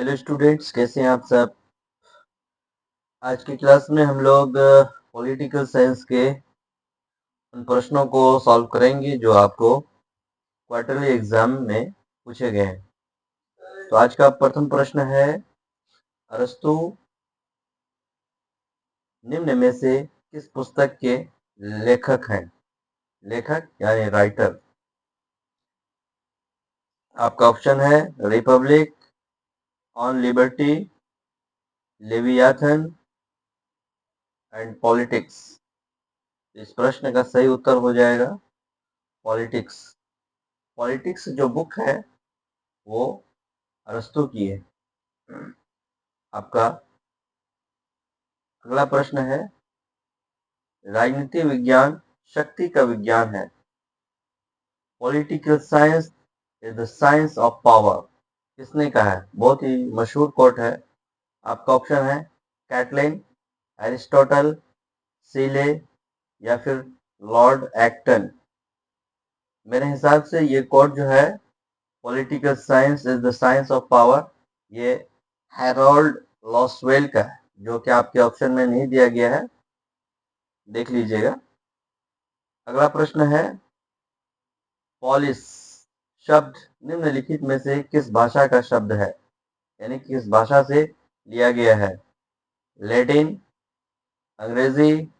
Hello students, कैसे हैं आप सब। आज की क्लास में हम लोग पॉलिटिकल साइंस के उन प्रश्नों को सॉल्व करेंगे जो आपको क्वार्टरली एग्जाम में पूछे गए हैं। तो आज का प्रथम प्रश्न है, अरस्तु निम्न में से किस पुस्तक के लेखक हैं। लेखक यानी राइटर। आपका ऑप्शन है Republic, on liberty, Leviathan and politics. इस प्रश्न का सही उत्तर हो जाएगा पॉलिटिक्स। पॉलिटिक्स जो बुक है वो अरस्तु की है। आपका अगला प्रश्न है, राजनीति विज्ञान शक्ति का विज्ञान है। Political science is the science of power. किसने कहा है? बहुत ही मशहूर कोट है। आपका ऑप्शन है कैटलिन, एरिस्टोटल, सीले या फिर लॉर्ड एक्टन। मेरे हिसाब से ये कोट जो है, political science is the science of power, ये हैरोल्ड लॉसवेल का है, जो कि आपके ऑप्शन में नहीं दिया गया है, देख लीजिएगा। अगला प्रश्न है, पॉलिस शब्द निम्नलिखित में से किस भाषा का शब्द है, यानी किस भाषा से लिया गया है। लैटिन, अंग्रेजी,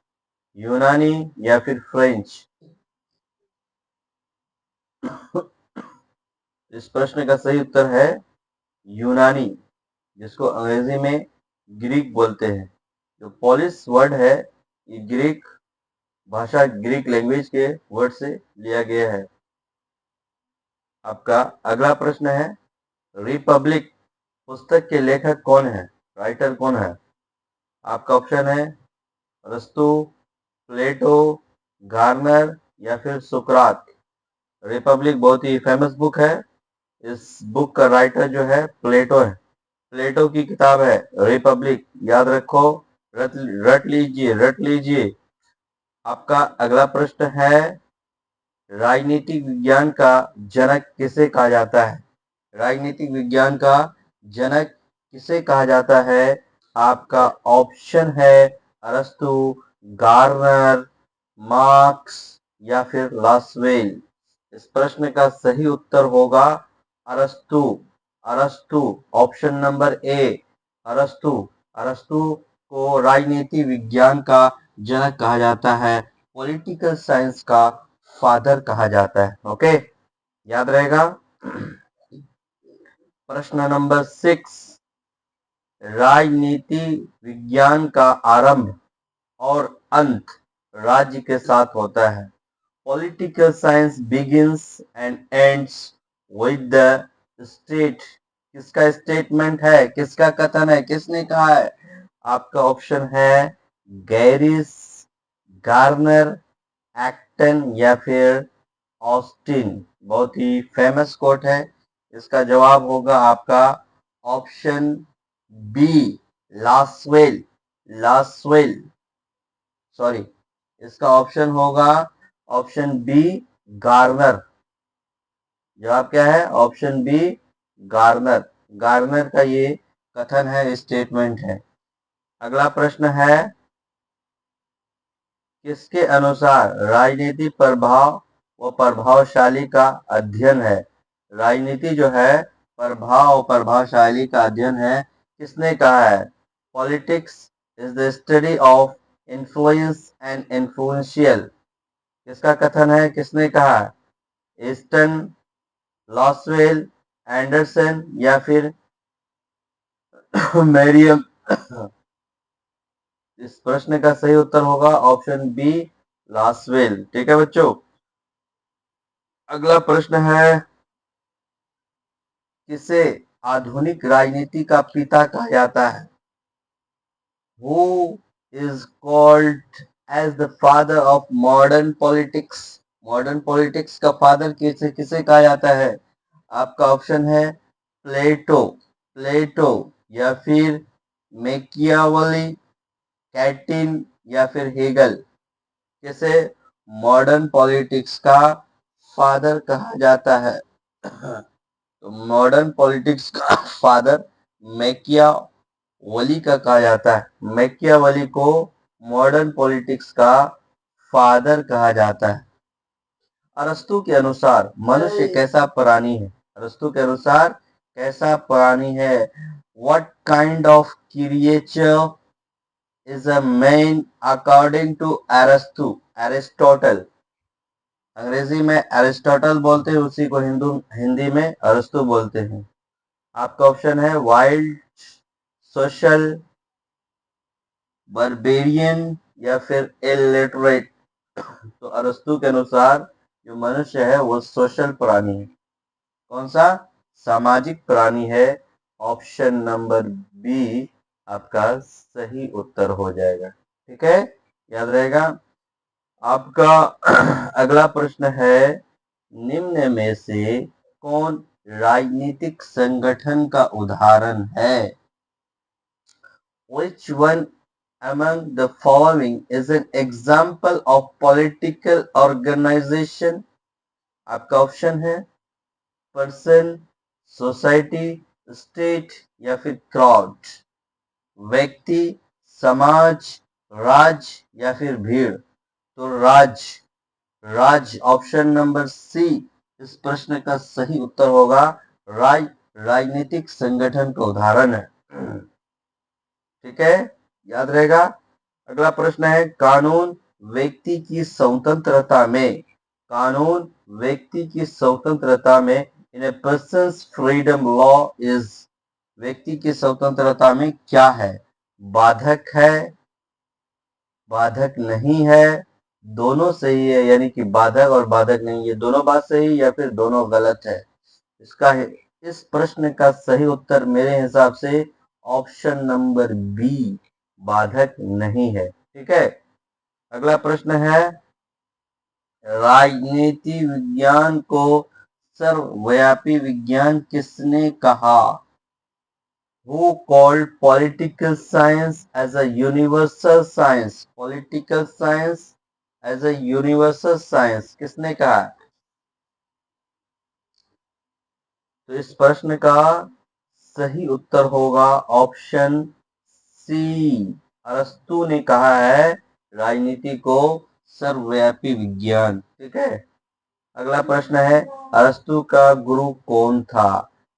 यूनानी या फिर फ्रेंच। इस प्रश्न का सही उत्तर है यूनानी, जिसको अंग्रेजी में ग्रीक बोलते हैं। जो पॉलिस वर्ड है, ये ग्रीक भाषा, ग्रीक लैंग्वेज के वर्ड से लिया गया है। आपका अगला प्रश्न है, रिपब्लिक पुस्तक के लेखक कौन है, राइटर कौन है। आपका ऑप्शन है अरस्तु, प्लेटो, गार्नर या फिर सुकरात। रिपब्लिक बहुत ही फेमस बुक है। इस बुक का राइटर जो है प्लेटो है। प्लेटो की किताब है रिपब्लिक, याद रखो, रट रट लीजिए, रट लीजिए। आपका अगला प्रश्न है, राजनीतिक विज्ञान का जनक किसे कहा जाता है। राजनीतिक विज्ञान का जनक किसे कहा जाता है। आपका ऑप्शन है अरस्तु, गार्नर, मार्क्स या फिर लासवेल। इस प्रश्न का सही उत्तर होगा अरस्तु। अरस्तु, ऑप्शन नंबर ए, अरस्तु। अरस्तु को राजनीति विज्ञान का जनक कहा जाता है, पॉलिटिकल साइंस का फादर कहा जाता है। ओके, याद रहेगा। प्रश्न नंबर 6, राजनीति विज्ञान का आरंभ और अंत राज्य के साथ होता है। Political science begins and ends with the state. किसका स्टेटमेंट है, किसका कथन है, किसने कहा है। आपका ऑप्शन है गैरिस, गार्नर, एक्टन या फिर ऑस्टिन। बहुत ही फेमस कोट है। इसका जवाब होगा आपका option B, Lasswell. Lasswell, sorry, इसका ऑप्शन होगा ऑप्शन बी, गार्नर। जवाब क्या है? Option B, Garner. गार्नर का ये कथन है, स्टेटमेंट है। अगला प्रश्न है, किसके अनुसार राजनीति प्रभाव व प्रभावशाली का अध्ययन है। राजनीति जो है प्रभाव और प्रभावशाली का अध्ययन है, किसने कहा है। Politics is the study of influence and influential. किसका कथन है, किसने कहा है। ईस्टन, लॉसवेल, एंडरसन या फिर मैरियम। इस प्रश्न का सही उत्तर होगा ऑप्शन बी, लासवेल। ठीक है बच्चों। अगला प्रश्न है, किसे आधुनिक राजनीति का पिता कहा जाता है। Who is called as the father of modern politics? Modern politics का फादर किसे किसे कहा जाता है। आपका ऑप्शन है प्लेटो, प्लेटो या फिर मैकियावेली, कैटिन या फिर हेगल। किसे मॉडर्न पॉलिटिक्स का फादर कहा जाता है। तो मॉडर्न पॉलिटिक्स का फादर मैकियावली का कहा जाता है। मैकियावली को मॉडर्न पॉलिटिक्स का फादर कहा जाता है। अरस्तु के अनुसार मनुष्य कैसा प्राणी है? अरस्तु के अनुसार कैसा प्राणी है? What kind of creature is a man according to Aristotle? अंग्रेजी में एरिस्टोटल बोलते हैं, उसी को हिंदी में अरस्तु बोलते हैं। आपका ऑप्शन है वाइल्ड, सोशल, बर्बेरियन या फिर इलिटरेट। तो अरस्तु के अनुसार जो मनुष्य है वो सोशल प्राणी है। कौन सा? सामाजिक प्राणी है। ऑप्शन नंबर बी आपका सही उत्तर हो जाएगा। ठीक है, याद रहेगा। आपका अगला प्रश्न है, निम्न में से कौन राजनीतिक संगठन का उदाहरण है? Which one among the following is an example of political organization? आपका ऑप्शन है पर्सन, सोसाइटी, स्टेट या फिर क्राउड। व्यक्ति, समाज, राज्य या फिर भीड़। तो राज ऑप्शन नंबर सी इस प्रश्न का सही उत्तर होगा। राजनीतिक संगठन का उदाहरण है। ठीक है, याद रहेगा। अगला प्रश्न है, व्यक्ति की स्वतंत्रता में कानून व्यक्ति की स्वतंत्रता में इन ए पर्सन्स फ्रीडम लॉ इज व्यक्ति की स्वतंत्रता में क्या है? बाधक है, बाधक नहीं है, दोनों सही है, यानी कि बाधक और बाधक नहीं, ये दोनों बात सही या फिर दोनों गलत है? इस प्रश्न का सही उत्तर मेरे हिसाब से ऑप्शन नंबर बी बाधक नहीं है। ठीक है, अगला प्रश्न है, राजनीति विज्ञान को सर्वव्यापी विज्ञान किसने कहा? Who called political science as a universal science? Political science as a universal science किसने कहा? तो इस प्रश्न का सही उत्तर होगा ऑप्शन सी, अरस्तु ने कहा है राजनीति को सर्वव्यापी विज्ञान। ठीक है, अगला प्रश्न है, अरस्तु का गुरु कौन था?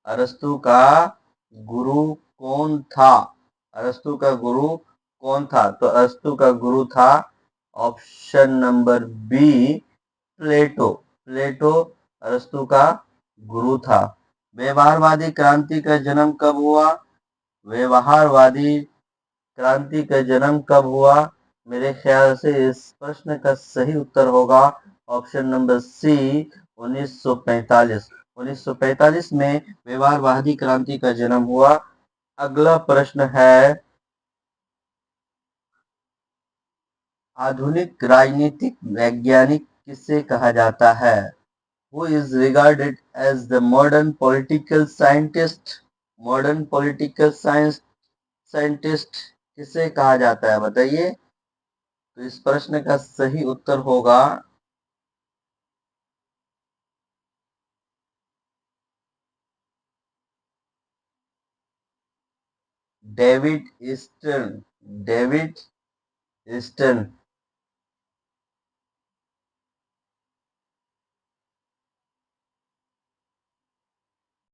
अरस्तु का गुरु कौन था? अरस्तु का गुरु कौन था? तो अरस्तु का गुरु था ऑप्शन नंबर बी प्लेटो। प्लेटो अरस्तु का गुरु था। व्यवहारवादी क्रांति का जन्म कब हुआ? व्यवहारवादी क्रांति का जन्म कब हुआ? मेरे ख्याल से इस प्रश्न का सही उत्तर होगा ऑप्शन नंबर सी 1945। 1945 में व्यवहारवादी क्रांति का जन्म हुआ। अगला प्रश्न है, आधुनिक राजनीतिक वैज्ञानिक किसे कहा जाता है? Who is regarded as the modern political scientist? Modern political scientist किसे कहा जाता है, बताइए। तो इस प्रश्न का सही उत्तर होगा डेविड ईस्टर्न। David eastern